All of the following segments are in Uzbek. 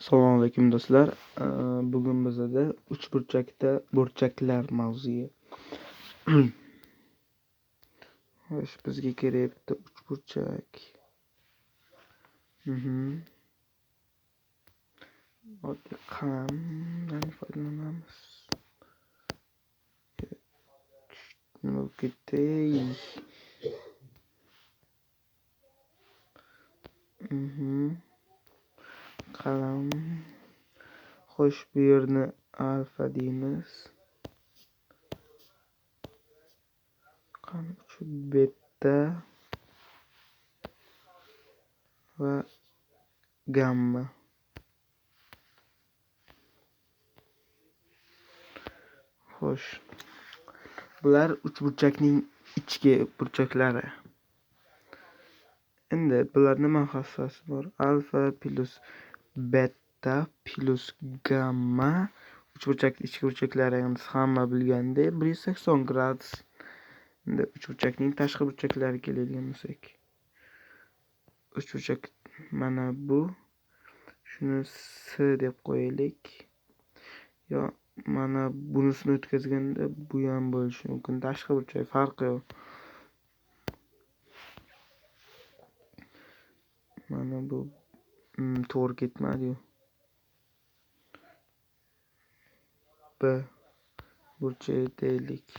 Assalomu alaykum do'stlar. Bugun bizda uchburchakda burchaklar mavzusi. Xo'sh, bizga kerak bitta uchburchak. Oddiy qalamdan foydalanamiz. Nima bo'lib ketdi? Qalam. Xo'sh, bu yerni alfa deymiz. Qancha beta va gamma. Xo'sh, bular uchburchakning ichki burchaklari. Endi bular nima xassasi bor? Alfa plus beta plus gamma uchburchak ichki burchaklari hamma bilgandek 180 gradus. Endi uchburchakning tashqi burchaklariga keladigan bo'lsak, uchburchak mana bu. Shuni S deb qo'yaylik. Yo mana bunisini o'tkazganda bu ham bo'lishi mumkin. Tashqi burchak farqi yo'q. Mana bu to'g'ri ketmadi-yu. B burchak deylik.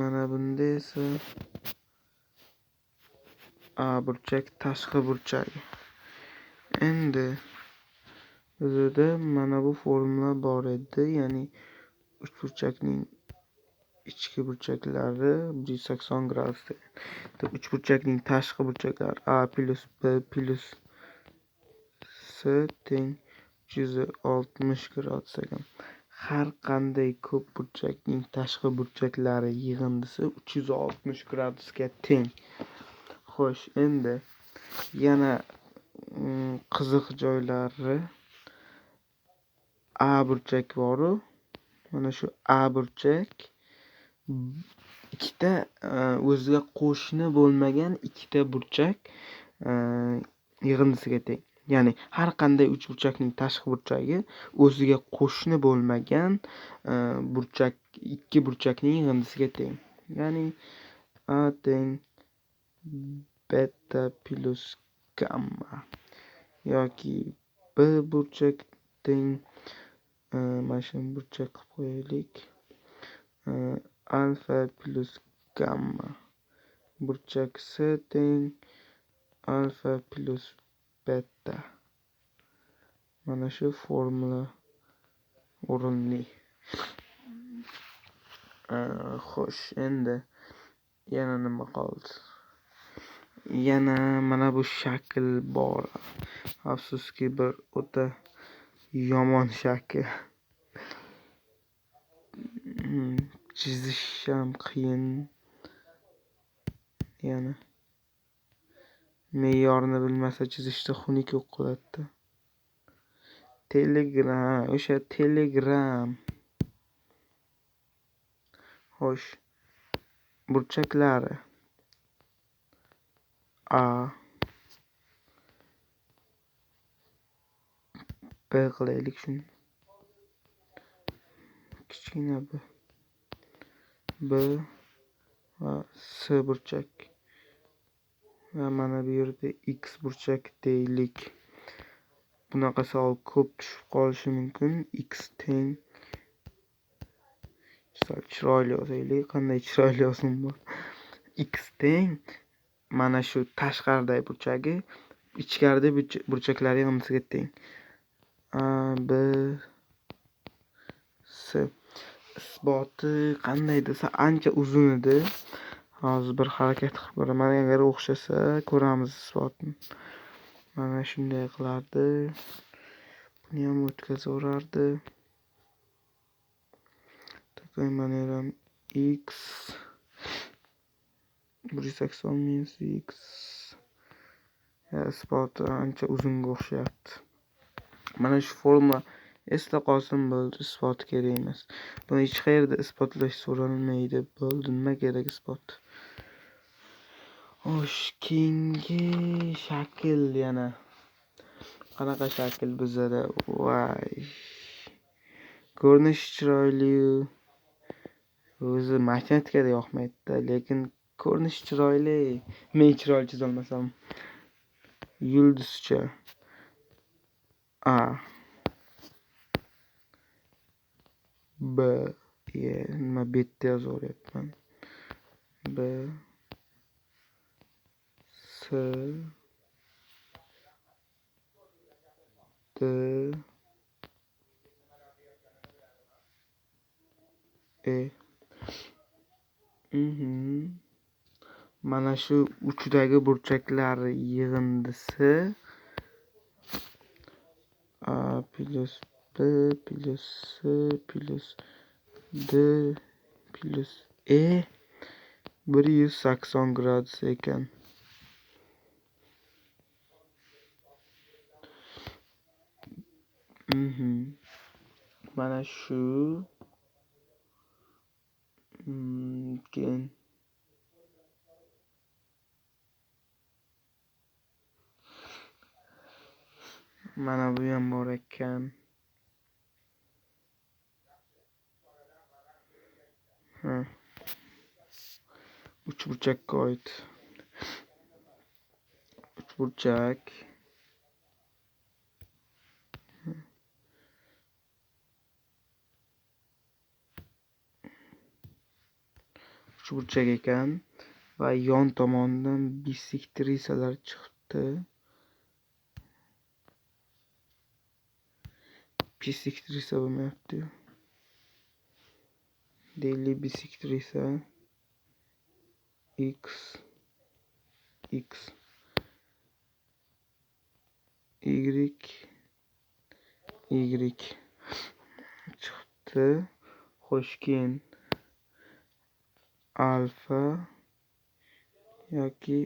Mana bunda esa A burchak tashqi burchak. Endi bizda mana bu formula bor edi, ya'ni uchburchakning ichki burchaklari 180 gradus. Uchburchakning tashqi burchaklari A plus B plus C teng 160 gradus ekan. Har qanday ko'p burchakning tashqi burchaklari yig'indisi 360 gradusga teng. Xo'sh, endi yana qiziq joylari A burchak bor-ku. Mana shu A burchak ikkita o'ziga qo'shni bo'lmagan ikkita burchak yig'indisiga teng. Ya'ni har qanday uchburchakning tashqi burchagi o'ziga qo'shni bo'lmagan burchak ikki burchakning yig'indisiga teng. Ya'ni A teng beta plus gamma yoki B burchak teng mana shu burchak qilib qo'yaylik. Alfa plus gamma. Burchak C teng alfa plus beta. Mana shu formula o'rinli. Xo'sh, endi yana nima qoldi? Yana mana bu shakl bor. Afsuski bir o'ta yomon shakl. Chizish ham qiyin. Yana me'yorni bilmasa chizishda xunuk qiladi. Telegram. Xo'sh, burchaklari A B qilaylik shuni. Kichkina B va C burchak. Va mana bu yerda X burchak deylik. Bunaqa savol ko'p tushib qolishi mumkin. X teng chiroyli yozaylik. Qanday chiroyli yozim bor? X teng mana shu tashqaridagi burchagi ichkaridagi burchaklari yig'indisiga teng. A B C. Isboti qanday desa ancha uzun edi. Hozir bir harakat qilib ko'raman. Agar o'xshasa ko'ramiz isbotni. Mana shunday qilardi. Buni ham o'tkazaverardi. Такой манera X 180 minus X. Isboti ancha uzunga o'xshayapti. Mana shu formula esda qolsin bo'ldi, isbot kerak emas. Buni hech qayerda isbotlash so'ralmaydi. Bo'ldi, nima kerak isbot? Xo'sh, keyingi shakl yana Qanaqa shakl bizada? Voy. Ko'rinishi chiroyli. O'zi matematikada yoqmaydi, lekin ko'rinishi chiroyli. Men chiroyli chizolmasam. Yulduzcha. A. B. Nima betda yozaveryapman. B. S. D. E. Mana shu uchidagi burchaklar yig'indisi A plus B plus C plus D plus E 180 gradus ekan. Mana shu keyin mana bu ham bor ekan. Uchburchakka oid. Uchburchak. Uchburchak ekan va yon tomonidan bisektrisalar chiqibdi. Bisektrisa bo'lmayapti. Daily bisektrisa x y y chiqibdi. Xo'sh, keyin alfa yoki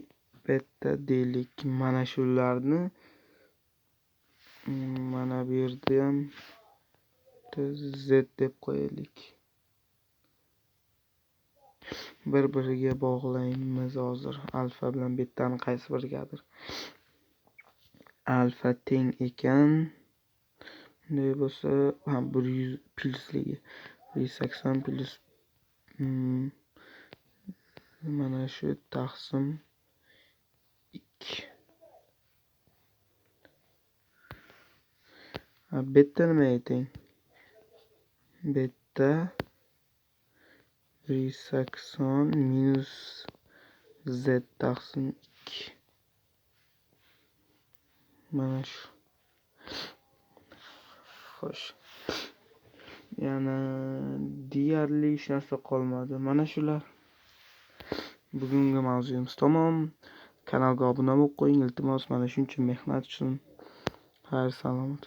beta deylik. Mana shularni mana bu yerda ham z deb qo'yaylik. Bir-biriga bog'laymiz hozir. Alfa bilan betani qaysi birigadir. Alfa teng ekan. Bunday bo'lsa, 100 plusligi 180 plus mana shu taqsim 2. Beta nimaga teng? Beta 180 minus z taqsim 2. Mana shu. Xo'sh. Yana deyarli hech narsa qolmadi. Mana shular. Bugungi mavzuyimiz tamom. Kanalga obuna bo'lib qo'ying, iltimos. Mana shuncha mehnat uchun. Xayr, salomat.